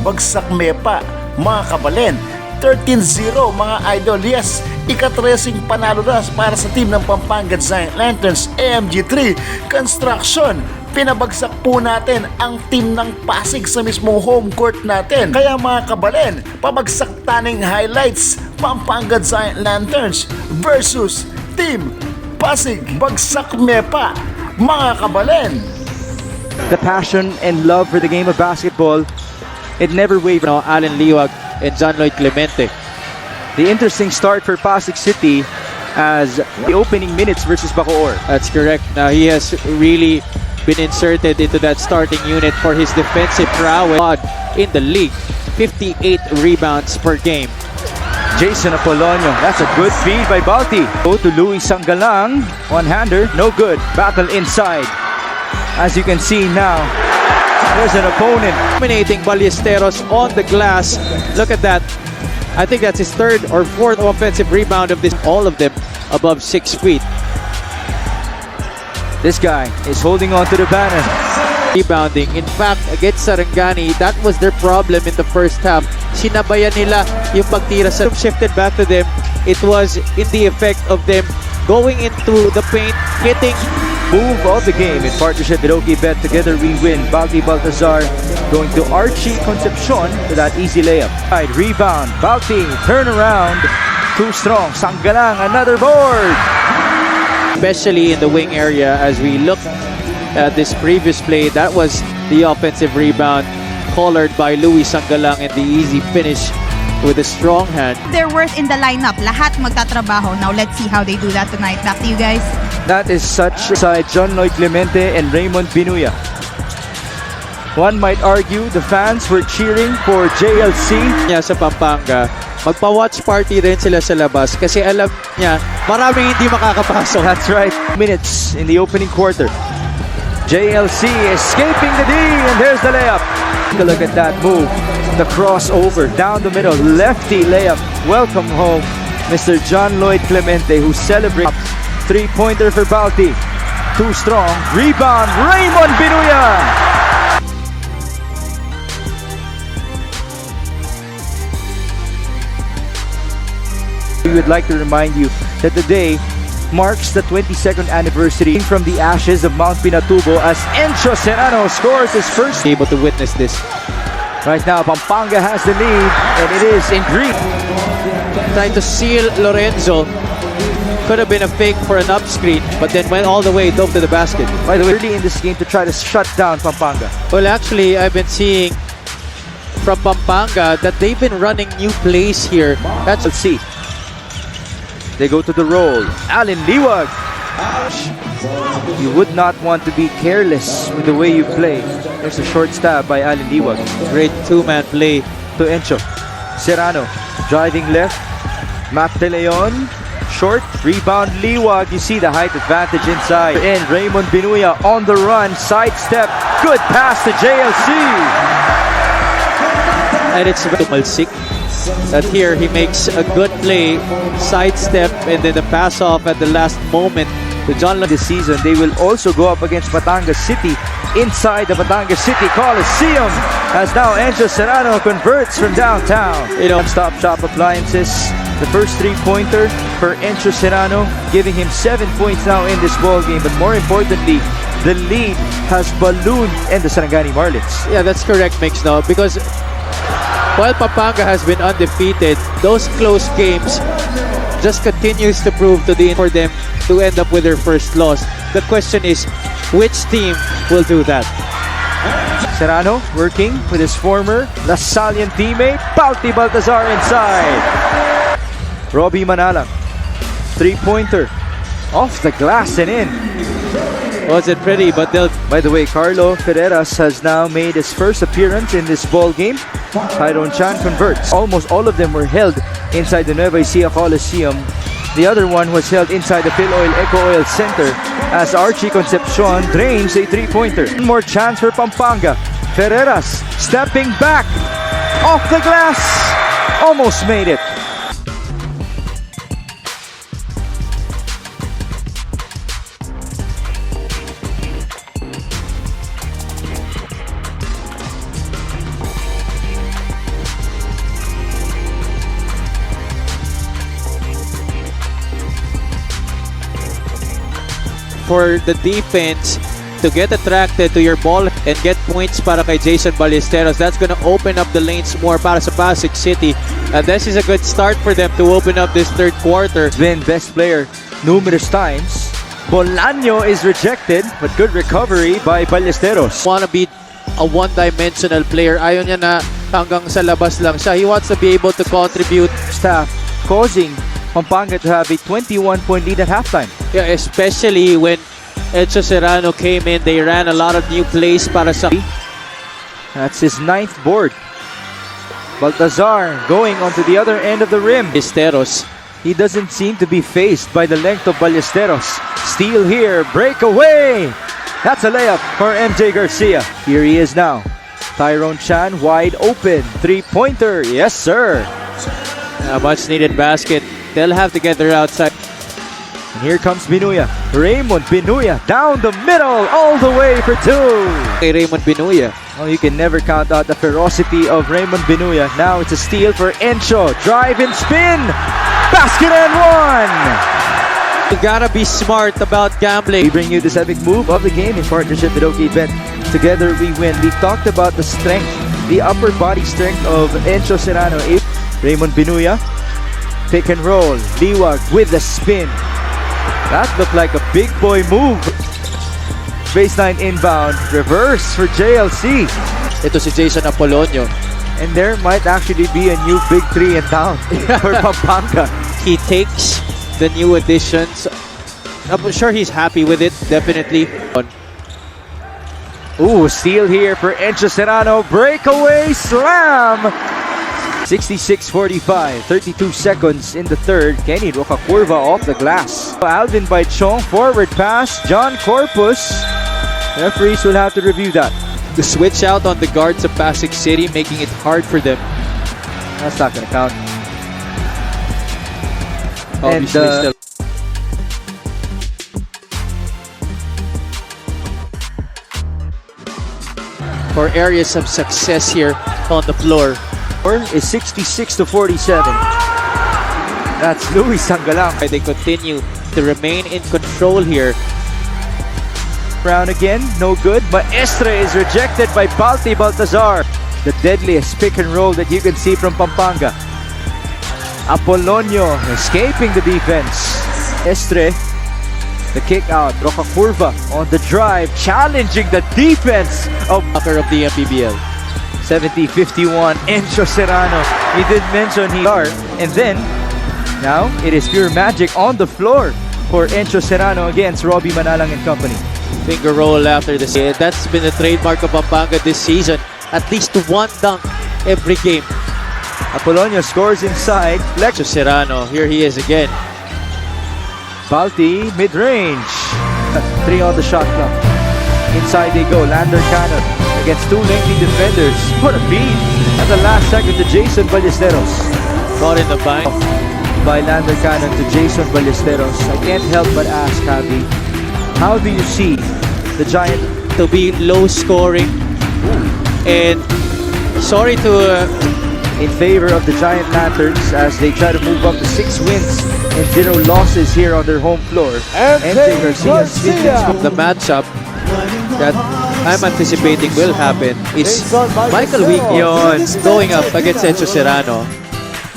bagsak mepa, mga kabalen. 13-0 mga idol. Yes, ika-13 panalo na para sa team ng Pampanga Giant Lanterns AMG3 Construction. Pinabagsak po natin ang team ng Pasig sa mismong home court natin. Kaya mga kabalen, pabagsak taning highlights, Pampanga Giant Lanterns versus Team Pasig Bagsak Mepa, mga kabalen. The passion and love for the game of basketball, it never wavered. Now, Allen Liwag and John Lloyd Clemente. The interesting start for Pasig City as the opening minutes versus Bacoor. That's correct. Now he has really been inserted into that starting unit for his defensive prowess in the league. 58 rebounds per game. Jason Apolonio, that's a good feed by Balti. Go to Louis Sangalang, one-hander, no good. Battle inside. As you can see now, there's an opponent. Dominating Ballesteros on the glass. Look at that. I think that's his third or fourth offensive rebound of this. All of them above 6 feet. This guy is holding on to the banner. Rebounding. In fact, against Sarangani, that was their problem in the first half. Sinabayan nila yung pagtira sa shifted back to them. It was in the effect of them going into the paint, hitting. Move of the game in partnership with Oki Bet. Together we win. Balti Baltazar going to Archie Concepcion for that easy layup. Right, rebound. Balti, turn around. Too strong. Sangalang, another board. Especially in the wing area, as we look at this previous play, that was the offensive rebound collared by Louis Sangalang and the easy finish with a strong hand. Their worth in the lineup. Lahat magtatrabaho. Now let's see how they do that tonight. Back to you guys. That is such side John Lloyd Clemente and Raymond Binuya. One might argue the fans were cheering for JLC. Niya sa Pampanga, magpa-watch party rin sila sa labas kasi alam niya maraming hindi makakapasok. That's right. Minutes in the opening quarter. JLC escaping the D, and there's the layup. Take a look at that move. The crossover down the middle, lefty layup. Welcome home, Mr. John Lloyd Clemente, who celebrates. Three-pointer for Balti. Too strong. Rebound, Raymond Binuya. We would like to remind you that today marks the 22nd anniversary from the ashes of Mount Pinatubo as Encho Serrano scores his first. Able to witness this. Right now, Pampanga has the lead, and it is in green. Trying to seal Lorenzo. Could have been a fake for an up screen, but then went all the way, dove to the basket. By the way, early in this game to try to shut down Pampanga. Well, actually, I've been seeing from Pampanga that they've been running new plays here. Let's see. They go to the roll. Allen Liwag. You would not want to be careless with the way you play. There's a short stab by Allen Liwag. Great two-man play To Encho. Serrano driving left. Matt De Leon. Short rebound Liwag. You see the height advantage inside. And Raymond Binuya on the run. Sidestep. Good pass to JLC. and it's Malsik. That here he makes a good play, sidestep, and then the pass off at the last moment to John. This season, they will also go up against Pampanga City inside the Pampanga City Coliseum as now Encho Serrano converts from downtown. Stop Shop Appliances, the first three-pointer for Encho Serrano, giving him 7 points now in this ball game. But more importantly, the lead has ballooned in the Sarangani Marlins. Yeah, that's correct, Mix, now, because while Pampanga has been undefeated, those close games just continues to prove for them to end up with their first loss. The question is, which team will do that? Serrano working with his former Lasallian teammate, Balti Baltazar inside. Robbie Manalang, three-pointer, off the glass and in. Wasn't pretty, but they'll... By the way, Carlo Ferreras has now made his first appearance in this ball game. Tyrone Chan converts. Almost all of them were held inside the Nueva Ecija Coliseum. The other one was held inside the Phil Oil Eco Oil Center as Archie Concepcion drains a three-pointer. One more chance for Pampanga. Ferreras stepping back off the glass. Almost made it. for the defense to get attracted to your ball and get points para kay Jason Ballesteros. That's gonna open up the lanes more para sa Pasig City. And this is a good start for them to open up this third quarter. Been best player numerous times. Bolaño is rejected, but good recovery by Ballesteros. Wanna be a one-dimensional player. Ayaw niya na hanggang sa labas lang siya. He wants to be able to contribute. Staff causing Pampanga to have a 21-point lead at halftime. Yeah, especially when Echo Serrano came in. They ran a lot of new plays para sa... That's his 9th board. Baltazar going onto the other end of the rim. Ballesteros. He doesn't seem to be phased by the length of Ballesteros. Steal here, breakaway! That's a layup for MJ Garcia. Here he is now. Tyrone Chan wide open. Three-pointer, yes sir. A much needed basket. They'll have to get their outside. And here comes Binuya. Raymond Binuya down the middle all the way for two. Kay Raymond Binuya. Oh, you can never count out the ferocity of Raymond Binuya. Now it's a steal for Encho. Drive and spin. Basket and one. You gotta be smart about gambling. We bring you this epic move of the game in partnership with OKBet. Together we win. We talked about the strength, the upper body strength of Encho Serrano. Raymond Binuya. Pick and roll. Liwag with the spin. That looked like a big boy move. Baseline inbound. Reverse for JLC. Ito si Jason Apolonio. And there might actually be a new big three in town for Pampanga. He takes the new additions. I'm sure he's happy with it, definitely. Ooh, steal here for Encho Serrano. Breakaway slam! 66-45, 32 seconds in the third. Kenny Rocakurva off the glass. Alvin by Chong, forward pass. John Corpus. Referees will have to review that. The switch out on the guards of Pasig City, making it hard for them. That's not gonna count. Obviously, still. For areas of success here on the floor. Is 66-47. That's Luis Sangalang. They continue to remain in control here. Brown again, no good. Maestre is rejected by Baltazar. The deadliest pick and roll that you can see from Pampanga. Apolonio escaping the defense. Estre, the kick out. Rocakurva on the drive, challenging the defense of The Mpbl. 70-51, Encho Serrano. We did mention he are. And then, now, it is pure magic on the floor for Encho Serrano against Robbie Manalang and company. Finger roll after this. Yeah, that's been the trademark of Pampanga this season. At least one dunk every game. Apolonio scores inside. Echo Serrano, here he is again. Balti, mid-range. 3 on the shot clock. Inside they go, Lander Cannon against two lengthy defenders. What a feed at the last second to Jason Ballesteros. Caught in the bind. By Lander Cannon to Jason Ballesteros. I can't help but ask, Javi, how do you see the Giant To be low scoring. And sorry to in favor of the Giant Lanterns as they try to move up to 6 wins and 0 losses here on their home floor. MJ Garcia. the matchup that I'm anticipating will happen is Michael Wico going up against Encho Serrano.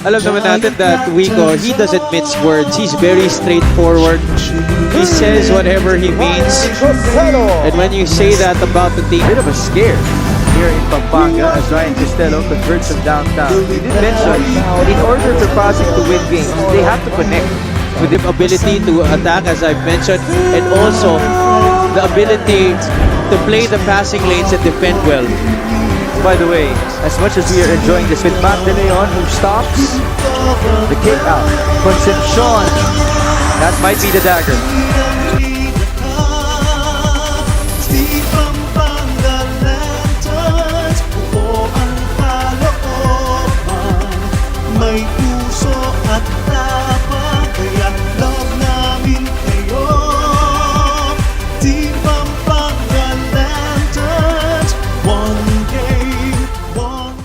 Alam naman natin that Wico, he doesn't mince words. He's very straightforward. He says whatever he means. And when you say that about the team, Bit of a scare here in Pampanga as Ryan Costello converts from downtown. He did mention that in order for Pasig to win games, they have to connect with the ability to attack, as I've mentioned, and also the ability to play the passing lanes and defend well. By the way, as much as we are enjoying this with Matt De Leon who stops the kick out. Concepcion, that might be the dagger.